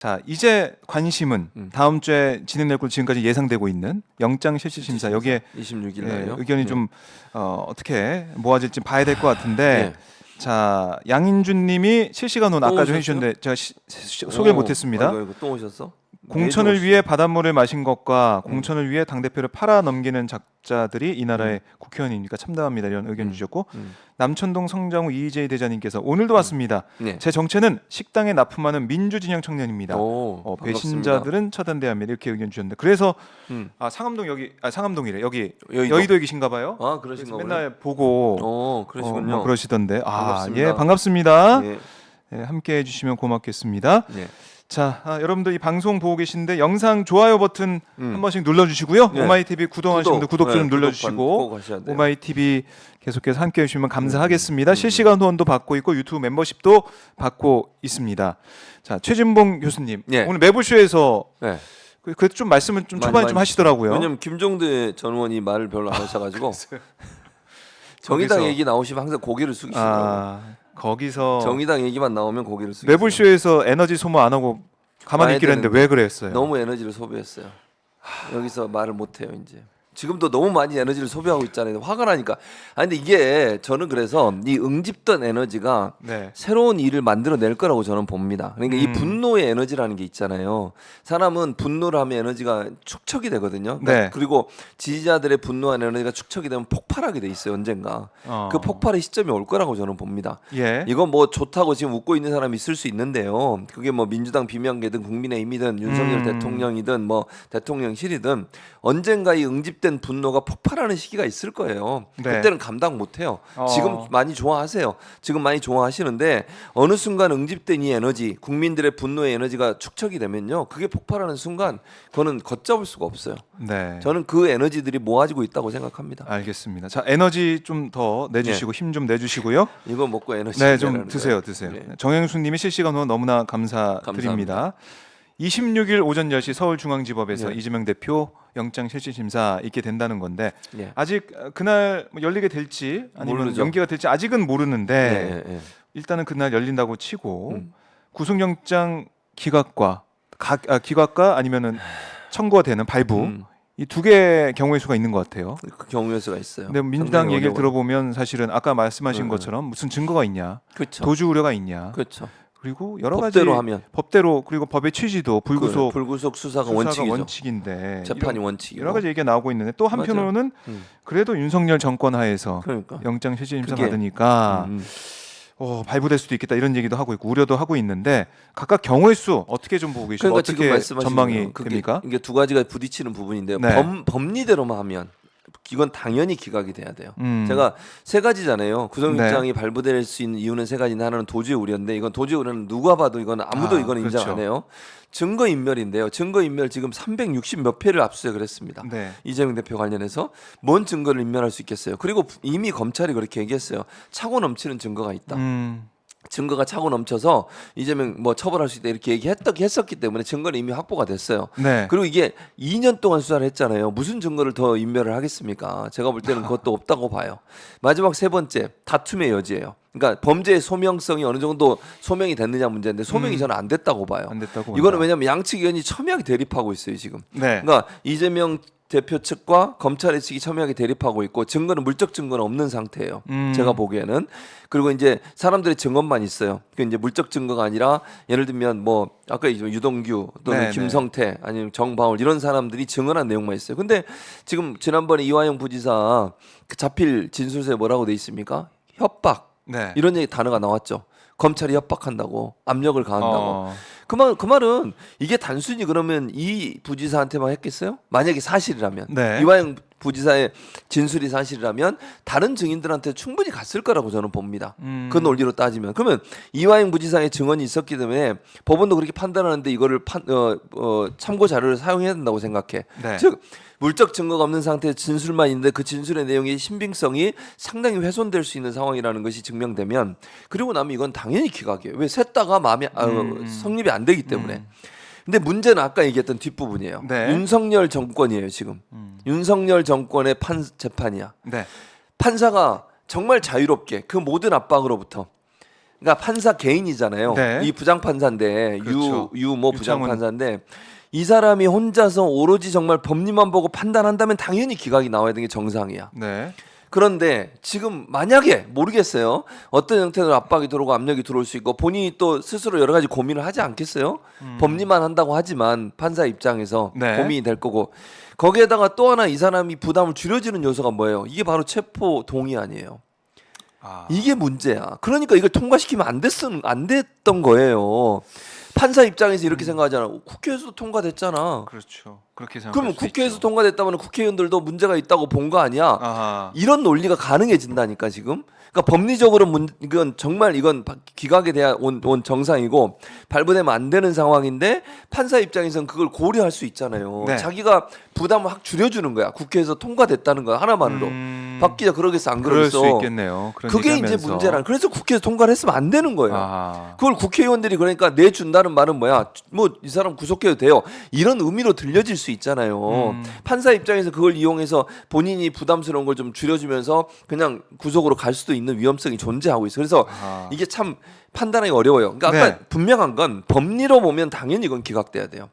자, 이제 관심은 다음 주에 진행될 것으로 지금까지 예상되고 있는 영장 실질 심사 여기에 26일 예, 날요. 의견이 좀 어떻게 모아질지 봐야 될 것 같은데 자, 양인준님이 실시간 논 아까 좀 해주셨는데 제가 소개를 못했습니다. 아이고, 또 오셨어? 공천을 위해 바닷물을 마신 것과 공천을 위해 당대표를 팔아 넘기는 작자들이 이 나라의 국회의원이니까 참담합니다. 이런 의견 주셨고 남천동 성장우 이희재 대자님께서 오늘도 왔습니다. 네. 제 정체는 식당에 납품하는 민주진영 청년입니다. 오, 배신자들은 처단돼야 합니다. 이렇게 의견 주셨는데 그래서 상암동 상암동이래 여기 여의도에 계신가 봐요. 아, 그러신가 보네. 맨날 보고 그러시군요. 뭐 그러시던데 반갑습니다. 예 반갑습니다. 예. 예, 함께 해주시면 고맙겠습니다. 예. 자, 여러분들 이 방송 보고 계신데 영상 좋아요 버튼 한 번씩 눌러주시고요. 네. 오마이TV 구독하신 분들 구독 좀 눌러주시고 오마이 오마이TV 계속해서 함께 해주시면 감사하겠습니다. 실시간 후원도 받고 있고 유튜브 멤버십도 받고 있습니다. 자, 최진봉 교수님 네. 오늘 매불쇼에서 네. 그래도 좀 말씀을 좀 초반에 좀 하시더라고요. 왜냐면 김종대 전 의원이 말을 별로 안 하셔가지고 정의당 거기서. 얘기 나오시면 항상 고개를 숙이시더라고요. 거기서 정의당 얘기만 나오면 고개를 숙이시더라고요. 매불쇼에서 에너지 소모 안 하고 가만히 있기로 했는데 왜 그랬어요? 너무 에너지를 소비했어요. 여기서 말을 못 해요 이제. 지금도 너무 많이 에너지를 소비하고 있잖아요. 화가 나니까. 근데 이게 저는 그래서 이 응집던 에너지가 네. 새로운 일을 만들어낼 거라고 저는 봅니다. 그러니까 이 분노의 에너지라는 게 있잖아요. 사람은 분노를 하면 에너지가 축적이 되거든요. 그러니까 네. 그리고 지지자들의 분노한 에너지가 축적이 되면 폭발하게 돼 있어요. 언젠가. 그 폭발의 시점이 올 거라고 저는 봅니다. 예. 이건 뭐 좋다고 지금 웃고 있는 사람이 있을 수 있는데요. 그게 뭐 민주당 비명계든 국민의힘이든 윤석열 대통령이든 뭐 대통령실이든 언젠가 이 응집된 분노가 폭발하는 시기가 있을 거예요. 네. 그때는 감당 못해요. 지금 많이 좋아하세요. 지금 많이 좋아하시는데 어느 순간 응집된 이 에너지, 국민들의 분노의 에너지가 축적이 되면요, 그게 폭발하는 순간 그거는 걷잡을 수가 없어요. 네. 저는 그 에너지들이 모아지고 있다고 생각합니다. 알겠습니다. 자, 에너지 좀 더 내주시고 힘 좀 내주시고요. 이거 먹고 에너지 네, 좀 내라는 드세요. 거예요. 네. 정영수님이 실시간 후원 너무나 감사드립니다. 26일 오전 10시 서울중앙지법에서 네. 이재명 대표 영장 실질 심사 있게 된다는 건데 네. 아직 그날 뭐 열리게 될지 아니면 모르죠. 연기가 될지 아직은 모르는데 네. 일단은 그날 열린다고 치고 구속영장 기각과 아니면은 청구가 되는 발부 이 두 개의 경우의 수가 있는 것 같아요. 그 경우의 수가 있어요. 근데 민주당 상당히 얘기를 어려워요. 들어보면 사실은 아까 말씀하신 것처럼 무슨 증거가 있냐, 그렇죠. 도주 우려가 있냐, 그렇죠. 그리고 여러 법대로 가지 하면. 법대로 그리고 법의 취지도 불구속 불구속 수사가 수사가 원칙이죠. 원칙인데 재판이 이런 원칙이고. 여러 가지 얘기가 나오고 있는데 또 한편으로는 그래도 윤석열 정권 하에서 그러니까. 영장 실질 심사 그게- 받으니까 발부될 수도 있겠다 이런 얘기도 하고 있고 우려도 하고 있는데 각각 경우의 수 어떻게 좀 보고 계시고 그러니까 지금 어떻게 말씀하신 전망이 대로 그게 됩니까? 이게 두 가지가 부딪히는 부분인데요. 네. 법리대로만 하면 이건 당연히 기각이 돼야 돼요. 음. 제가 세 가지잖아요. 구속영장이 네. 발부될 수 있는 이유는 세 가지인데 하나는 도주의 우려인데 이건 도주의 우려는 누가 봐도 이건 아무도 이건 인정 그렇죠. 안 해요. 증거인멸인데요. 증거인멸 지금 360 몇 회를 압수수색을 했습니다. 네. 이재명 대표 관련해서 뭔 증거를 인멸할 수 있겠어요. 그리고 이미 검찰이 그렇게 얘기했어요. 차고 넘치는 증거가 있다. 증거가 차고 넘쳐서 이재명 뭐 처벌할 수 있다 이렇게 했었기 때문에 증거는 이미 확보가 됐어요. 네. 그리고 이게 2년 동안 수사를 했잖아요. 무슨 증거를 더 인멸을 하겠습니까? 제가 볼 때는 그것도 없다고 봐요. 마지막 세 번째, 다툼의 여지예요. 그러니까 범죄의 소명성이 어느 정도 소명이 됐느냐 문제인데 소명이 저는 안 됐다고 봐요. 안 됐다고 이거는 본다. 왜냐하면 양측 의원이 첨예하게 대립하고 있어요 지금. 네. 그러니까 이재명 대표 측과 검찰의 측이 첨예하게 대립하고 있고 증거는 물적 증거는 없는 상태예요. 제가 보기에는. 그리고 이제 사람들의 증언만 있어요. 그 이제 물적 증거가 아니라 예를 들면 뭐 아까 얘기했지만 유동규 또는 네, 김성태 아니면 정바울 이런 사람들이 증언한 내용만 있어요. 근데 지금 지난번에 이화영 부지사 그 자필 진술서에 뭐라고 돼 있습니까? 협박 네. 이런 얘기 단어가 나왔죠. 검찰이 협박한다고 압력을 가한다고. 그 말은 이게 단순히 그러면 이 부지사한테만 했겠어요? 만약에 사실이라면 네. 이화영 부지사의 진술이 사실이라면 다른 증인들한테 충분히 갔을 거라고 저는 봅니다. 그 논리로 따지면 그러면 이화영 부지사의 증언이 있었기 때문에 법원도 그렇게 판단하는데 이거를 참고 자료를 사용해야 된다고 생각해. 네. 즉 물적 증거가 없는 상태의 진술만 있는데 그 진술의 내용의 신빙성이 상당히 훼손될 수 있는 상황이라는 것이 증명되면 그리고 나면 이건 당연히 기각이에요. 왜 셋 다가 성립이 안 되기 때문에. 근데 문제는 아까 얘기했던 뒷부분이에요. 네. 윤석열 정권이에요 지금. 윤석열 정권의 재판이야. 네. 판사가 정말 자유롭게 그 모든 압박으로부터 그러니까 판사 개인이잖아요. 네. 이 부장 판사인데 그렇죠. 유모 부장 유창훈. 판사인데 이 사람이 혼자서 오로지 정말 법리만 보고 판단한다면 당연히 기각이 나와야 되는 게 정상이야. 네. 그런데 지금 만약에 모르겠어요. 어떤 형태로 압박이 들어오고 압력이 들어올 수 있고 본인이 또 스스로 여러 가지 고민을 하지 않겠어요? 법리만 한다고 하지만 판사 입장에서 네. 고민이 될 거고 거기에다가 또 하나 이 사람이 부담을 줄여주는 요소가 뭐예요? 이게 바로 체포 동의 아니에요. 아. 이게 문제야. 그러니까 이걸 통과시키면 안 됐던 거예요. 판사 입장에서 이렇게 생각하잖아. 국회에서도 통과됐잖아. 그렇죠. 그렇게 생각. 그러면 국회에서 통과됐다면 국회의원들도 문제가 있다고 본 거 아니야? 아하. 이런 논리가 가능해진다니까 지금. 그러니까 법리적으로 이건 정말 이건 기각에 대한 온 정상이고 발부되면 안 되는 상황인데 판사 입장에서는 그걸 고려할 수 있잖아요. 네. 자기가 부담을 확 줄여주는 거야. 국회에서 통과됐다는 거야 하나만으로. 박 기자 그러겠어 안 그럴 그러겠어? 수 있겠네요. 그런 그게 이제 얘기하면서. 문제란. 그래서 국회에서 통과를 했으면 안 되는 거예요. 아. 그걸 국회의원들이 그러니까 내준다는 말은 뭐야? 뭐 이 사람 구속해도 돼요. 이런 의미로 들려질 수 있잖아요. 판사 입장에서 그걸 이용해서 본인이 부담스러운 걸 좀 줄여주면서 그냥 구속으로 갈 수도 있는 위험성이 존재하고 있어. 그래서 아하. 이게 참 판단하기 어려워요. 그러니까 아까 네. 분명한 건 법리로 보면 당연히 이건 기각돼야 돼요.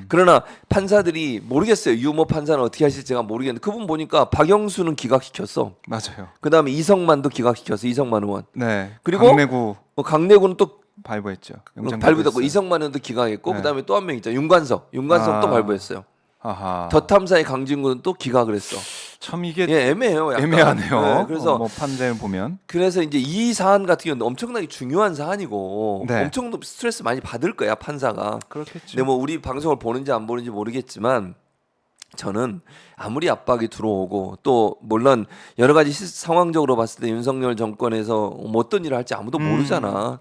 그러나 판사들이 모르겠어요. 유모 판사는 어떻게 하실지 제가 모르겠는데 그분 보니까 박영수는 기각시켰어. 맞아요. 그다음에 이성만도 기각시켰어. 이성만 의원. 네. 그리고 강내구 강내구는 또 발부했죠. 영장 발부됐고 발부했어요. 이성만 의원도 기각했고 네. 그다음에 또 한 명 있죠. 윤관석 또 발부했어요. 아하. 더 탐사의 강진구는 또 기각을 했어. 참 이게 예, 애매해요. 약간. 애매하네요. 네, 그래서 뭐 판례를 보면. 그래서 이제 이 사안 같은 경우는 엄청나게 중요한 사안이고 네. 엄청 스트레스 많이 받을 거야 판사가. 그렇겠죠. 근데 뭐 우리 방송을 보는지 안 보는지 모르겠지만 저는 아무리 압박이 들어오고 또 물론 여러 가지 상황적으로 봤을 때 윤석열 정권에서 뭐 어떤 일을 할지 아무도 모르잖아.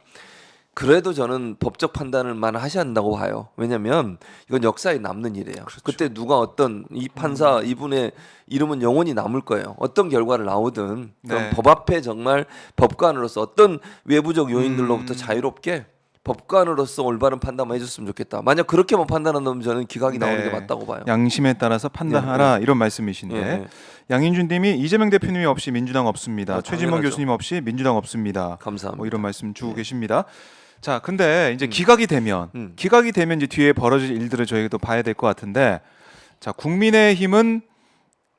그래도 저는 법적 판단을만 하셔야 한다고 봐요. 왜냐하면 이건 역사에 남는 일이에요. 그렇죠. 그때 누가 어떤 이 판사 이분의 이름은 영원히 남을 거예요. 어떤 결과를 나오든 그럼 네. 법 앞에 정말 법관으로서 어떤 외부적 요인들로부터 자유롭게 법관으로서 올바른 판단만 해줬으면 좋겠다. 만약 그렇게만 판단한다면 저는 기각이 나오는 게 맞다고 봐요. 양심에 따라서 판단하라 이런 말씀이신데 예. 양인준님이 이재명 대표님이 없이 민주당 없습니다. 최진봉 당연하죠. 교수님 없이 민주당 없습니다. 감사합니다. 뭐 이런 말씀 주고 예. 계십니다. 자, 근데 이제 기각이 되면 이제 뒤에 벌어질 일들을 저희가 또 봐야 될 것 같은데, 자, 국민의힘은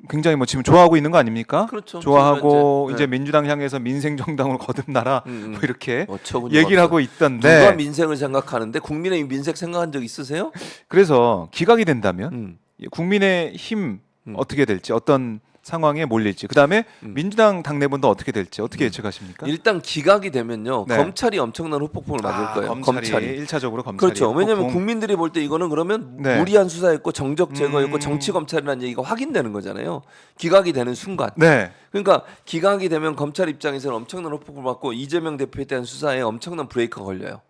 굉장히 뭐 지금 좋아하고 있는 거 아닙니까? 그렇죠. 좋아하고 지금 이제 네. 민주당 향해서 민생 정당으로 거듭나라 뭐 이렇게 어처구니가 얘기를 없어요. 하고 있던데, 누가 민생을 생각하는데 국민의힘 민생 생각한 적 있으세요? 그래서 기각이 된다면 음. 국민의힘 어떻게 될지, 어떤 상황에 몰릴지, 그다음에 민주당 당내분도 어떻게 될지 어떻게 예측하십니까? 일단 기각이 되면요 네. 검찰이 엄청난 후폭풍을 맞을 거예요. 검찰이 1차적으로 검찰이 그렇죠. 왜냐하면 폭풍. 국민들이 볼 때 이거는 그러면 네. 무리한 수사였고 정적 제거였고 정치 검찰이라는 얘기가 확인되는 거잖아요. 기각이 되는 순간. 네. 그러니까 기각이 되면 검찰 입장에서는 엄청난 후폭을 받고 이재명 대표에 대한 수사에 엄청난 브레이크가 걸려요.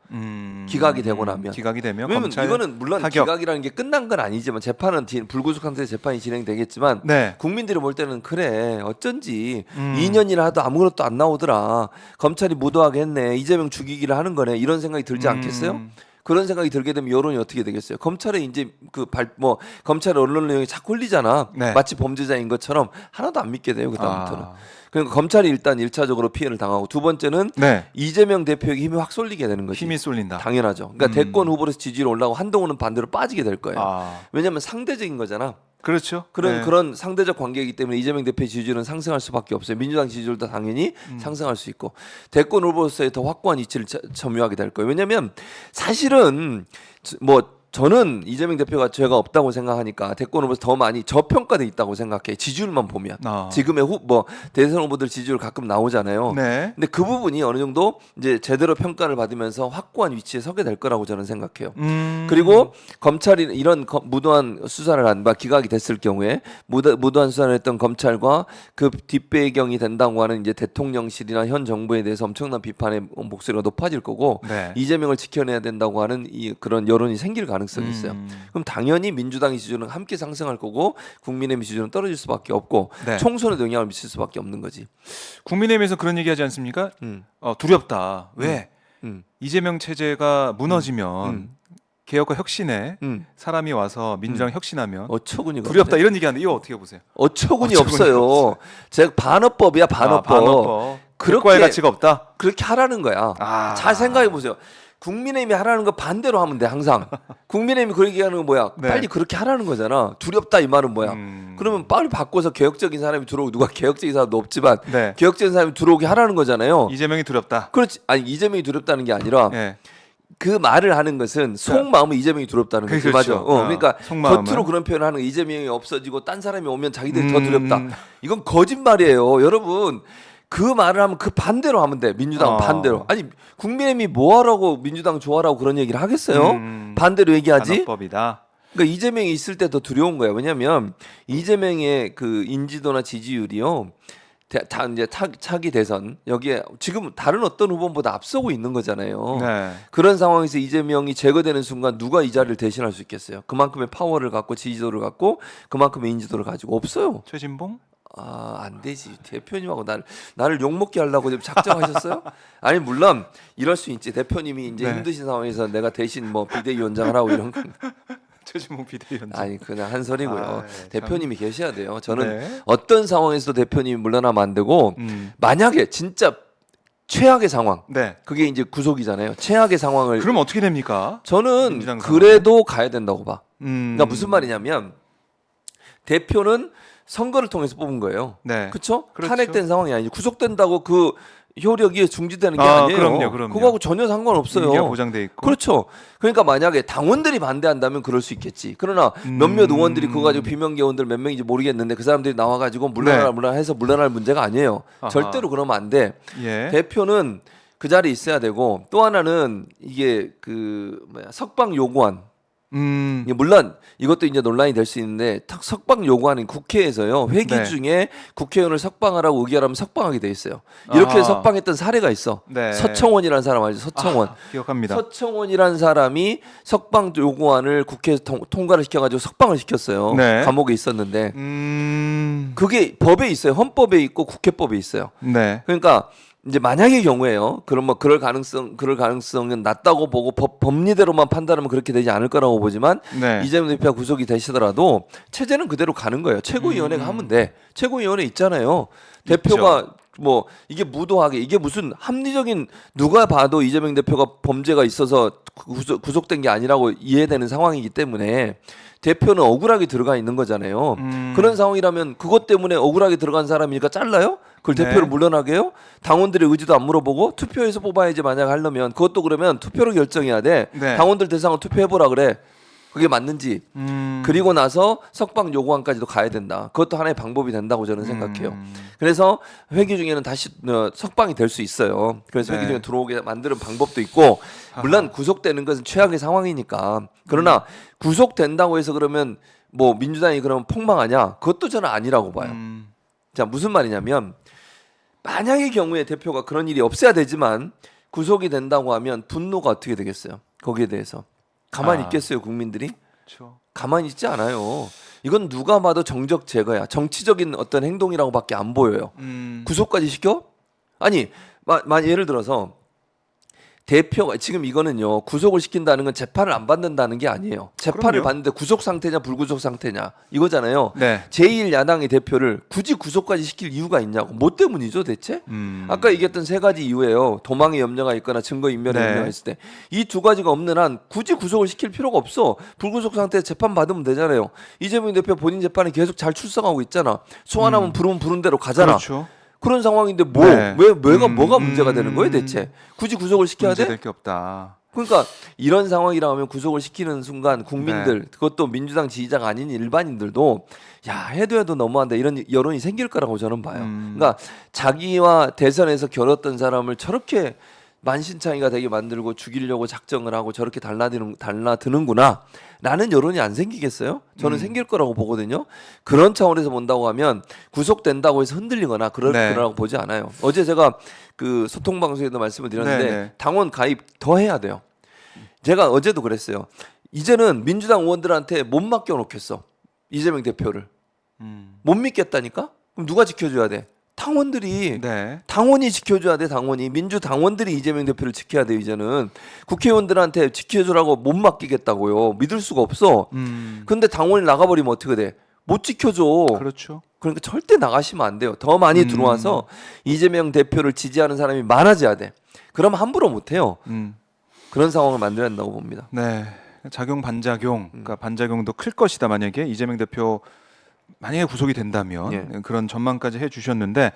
기각이 되고 나면. 기각이 되면 왜냐면 검찰 이거는 물론 타격. 기각이라는 게 끝난 건 아니지만 재판은 불구속 상태에서 재판이 진행되겠지만 네. 국민들이 볼 때는 그래 어쩐지 2년이나 하도 아무것도 안 나오더라. 검찰이 무도하게 했네. 이재명 죽이기를 하는 거네. 이런 생각이 들지 않겠어요? 그런 생각이 들게 되면 여론이 어떻게 되겠어요? 검찰에 이제 검찰 언론 내용이 자꾸 흘리잖아. 네. 마치 범죄자인 것처럼 하나도 안 믿게 돼요. 그다음부터는. 아. 그러니까 검찰이 일단 1차적으로 피해를 당하고 두 번째는 네. 이재명 대표에게 힘이 확 쏠리게 되는 거지. 힘이 쏠린다. 당연하죠. 그러니까 대권 후보로서 지지율 올라가고 한동훈은 반대로 빠지게 될 거예요. 아. 왜냐하면 상대적인 거잖아. 그렇죠. 네. 그런 상대적 관계이기 때문에 이재명 대표의 지지율은 상승할 수밖에 없어요. 민주당 지지율도 당연히 상승할 수 있고 대권 후보로서의 더 확고한 위치를 점유하게 될 거예요. 왜냐하면 사실은 저는 이재명 대표가 죄가 없다고 생각하니까 대권 후보에서 더 많이 저평가돼 있다고 생각해. 지지율만 보면 지금의 대선 후보들 지지율 가끔 나오잖아요. 네. 근데 그 부분이 어느 정도 이제 제대로 평가를 받으면서 확고한 위치에 서게 될 거라고 저는 생각해요. 그리고 검찰이 이런 무도한 수사를 기각이 됐을 경우에 무도한 수사를 했던 검찰과 그 뒷배경이 된다고 하는 이제 대통령실이나 현 정부에 대해서 엄청난 비판의 목소리가 높아질 거고 네. 이재명을 지켜내야 된다고 하는 그런 여론이 생길 가능성이 있어요. 그럼 당연히 민주당의 지지율은 함께 상승할 거고 국민의힘 지지율은 떨어질 수밖에 없고 네. 총선에도 영향을 미칠 수밖에 없는 거지. 국민의힘에서 그런 얘기하지 않습니까? 두렵다. 왜? 이재명 체제가 무너지면 개혁과 혁신에 사람이 와서 민주당 혁신하면 어처구니가 두렵다 없네. 이런 얘기하는데 이거 어떻게 보세요? 어처구니 없어요. 제가 반어법이야 반어법. 반어법. 그렇게 가치가 없다. 그렇게 하라는 거야. 잘 생각해 보세요. 국민의힘이 하라는 거 반대로 하면 돼 항상. 국민의힘이 그렇게 얘기하는 건 뭐야? 네. 빨리 그렇게 하라는 거잖아. 두렵다 이 말은 뭐야? 그러면 빨리 바꿔서 개혁적인 사람이 들어오고 누가 개혁적인 사람도 없지만 네. 개혁적인 사람이 들어오게 하라는 거잖아요. 이재명이 두렵다. 그렇지. 아니 이재명이 두렵다는 게 아니라 예. 그 말을 하는 것은 속마음은 이재명이 두렵다는 거지. 그렇죠. 맞아. 그러니까 속마음은. 겉으로 그런 표현을 하는 거 이재명이 없어지고 딴 사람이 오면 자기들이 더 두렵다. 이건 거짓말이에요. 여러분 그 말을 하면 그 반대로 하면 돼. 민주당 반대로. 아니 국민의힘이 뭐하라고 민주당 좋아라고 그런 얘기를 하겠어요? 반대로 얘기하지. 반어법이다. 그러니까 이재명이 있을 때 더 두려운 거예요. 왜냐하면 이재명의 그 인지도나 지지율이요. 다 이제 차기 대선 여기에 지금 다른 어떤 후보보다 앞서고 있는 거잖아요. 네. 그런 상황에서 이재명이 제거되는 순간 누가 이 자리를 대신할 수 있겠어요? 그만큼의 파워를 갖고 지지도를 갖고 그만큼의 인지도를 가지고 없어요. 최진봉? 안 되지. 대표님하고 나를 욕먹게 하려고 지금 작정하셨어요? 아니 물론 이럴 수 있지. 대표님이 이제 네. 힘드신 상황에서 내가 대신 뭐 비대위원장을 하고 이런 건 최진봉 비대위원장. 아니 그냥 한 소리고요. 네, 대표님이 계셔야 돼요. 저는 네. 어떤 상황에서도 대표님이 물러나면 안 되고 만약에 진짜 최악의 상황 네. 그게 이제 구속이잖아요. 최악의 상황을 그럼 어떻게 됩니까? 저는 민주당 그래도 가야 된다고 봐. 그러니까 음. 무슨 말이냐면 대표는 선거를 통해서 뽑은 거예요. 네. 그렇죠? 그렇죠. 탄핵된 상황이 아니지 구속된다고 그 효력이 중지되는 게 아, 아니에요. 그럼요. 그거하고 전혀 상관없어요. 임기가 보장돼 있고. 그렇죠. 그러니까 만약에 당원들이 반대한다면 그럴 수 있겠지. 그러나 몇몇 의원들이 그거 가지고 비명계원들 몇 명인지 모르겠는데 그 사람들이 나와가지고 물러나라 물러날 문제가 아니에요. 아하. 절대로 그러면 안 돼. 예. 대표는 그 자리에 있어야 되고 또 하나는 이게 그 석방 요구안. 이게 물론 이것도 이제 논란이 될 수 있는데 석방 요구하는 국회에서요 회기 네. 중에 국회의원을 석방하라고 의결하면 석방하게 돼 있어요. 이렇게 아하. 석방했던 사례가 있어. 네. 서청원이라는 사람 알죠? 서청원. 기억합니다. 서청원이라는 사람이 석방 요구안을 국회에서 통과를 시켜가지고 석방을 시켰어요. 네. 감옥에 있었는데 그게 법에 있어요. 헌법에 있고 국회법에 있어요. 네. 그러니까 이제 만약의 경우에요. 그럼 뭐 그럴 가능성은 낮다고 보고 법리대로만 판단하면 그렇게 되지 않을 거라고 보지만 네. 이재명 대표가 구속이 되시더라도 체제는 그대로 가는 거예요. 최고위원회가 하면 돼. 최고위원회 있잖아요. 대표가 뭐 이게 무도하게 이게 무슨 합리적인 누가 봐도 이재명 대표가 범죄가 있어서 구속된 게 아니라고 이해되는 상황이기 때문에 대표는 억울하게 들어가 있는 거잖아요. 그런 상황이라면 그것 때문에 억울하게 들어간 사람이니까 잘라요? 그걸 네. 대표를 물러나게 해요? 당원들의 의지도 안 물어보고 투표해서 뽑아야지 만약 하려면 그것도 그러면 투표로 결정해야 돼. 네. 당원들 대상으로 투표해보라 그래. 그게 맞는지. 그리고 나서 석방 요구안까지도 가야 된다. 그것도 하나의 방법이 된다고 저는 생각해요. 그래서 회기 중에는 다시 석방이 될 수 있어요. 그래서 네. 회기 중에 들어오게 만드는 방법도 있고 물론 구속되는 것은 최악의 상황이니까. 그러나 구속된다고 해서 그러면 뭐 민주당이 그러면 폭망하냐? 그것도 저는 아니라고 봐요. 자 무슨 말이냐면 만약의 경우에 대표가 그런 일이 없어야 되지만 구속이 된다고 하면 분노가 어떻게 되겠어요? 거기에 대해서 가만히 있겠어요 국민들이? 그렇죠. 가만히 있지 않아요. 이건 누가 봐도 정적 제거야. 정치적인 어떤 행동이라고밖에 안 보여요. 구속까지 시켜? 아니 예를 들어서 대표가 지금 이거는요 구속을 시킨다는 건 재판을 안 받는다는 게 아니에요. 재판을 그럼요. 받는데 구속 상태냐 불구속 상태냐 이거잖아요. 네. 제1야당의 대표를 굳이 구속까지 시킬 이유가 있냐고. 뭐 때문이죠 대체? 아까 얘기했던 세 가지 이유예요. 도망의 염려가 있거나 증거 인멸의 네. 염려가 있을 때 이 두 가지가 없는 한 굳이 구속을 시킬 필요가 없어. 불구속 상태에 재판 받으면 되잖아요. 이재명 대표 본인 재판에 계속 잘 출석하고 있잖아. 소환하면 부르면 부른 대로 가잖아. 그렇죠. 그런 상황인데 네. 뭐가 문제가 되는 거예요 대체? 굳이 구속을 시켜야 돼? 문제될 게 없다. 그러니까 이런 상황이라 하면 구속을 시키는 순간 국민들 네. 그것도 민주당 지지자가 아닌 일반인들도 야 해도 너무한다 이런 여론이 생길 거라고 저는 봐요. 그러니까 자기와 대선에서 겨뤘던 사람을 저렇게 만신창이가 되게 만들고 죽이려고 작정을 하고 저렇게 달라드는구나 라는 여론이 안 생기겠어요? 저는 생길 거라고 보거든요. 그런 차원에서 본다고 하면 구속된다고 해서 흔들리거나 그러라고 보지 않아요. 어제 제가 그 소통방송에도 말씀을 드렸는데 네. 당원 가입 더 해야 돼요. 제가 어제도 그랬어요. 이제는 민주당 의원들한테 못 맡겨놓겠어. 이재명 대표를. 못 믿겠다니까? 그럼 누가 지켜줘야 돼? 당원들이. 네. 당원이 지켜줘야 돼. 당원이. 민주당원들이 이재명 대표를 지켜야 돼요. 이제는. 국회의원들한테 지켜주라고 못 맡기겠다고요. 믿을 수가 없어. 근데 당원이 나가버리면 어떻게 돼? 못 지켜줘. 그렇죠. 그러니까 절대 나가시면 안 돼요. 더 많이 들어와서 이재명 대표를 지지하는 사람이 많아져야 돼. 그럼 함부로 못 해요. 그런 상황을 만들어야 한다고 봅니다. 네. 작용 반작용, 그러니까 반작용도 클 것이다. 만약에 이재명 대표 만약에 구속이 된다면 예. 그런 전망까지 해주셨는데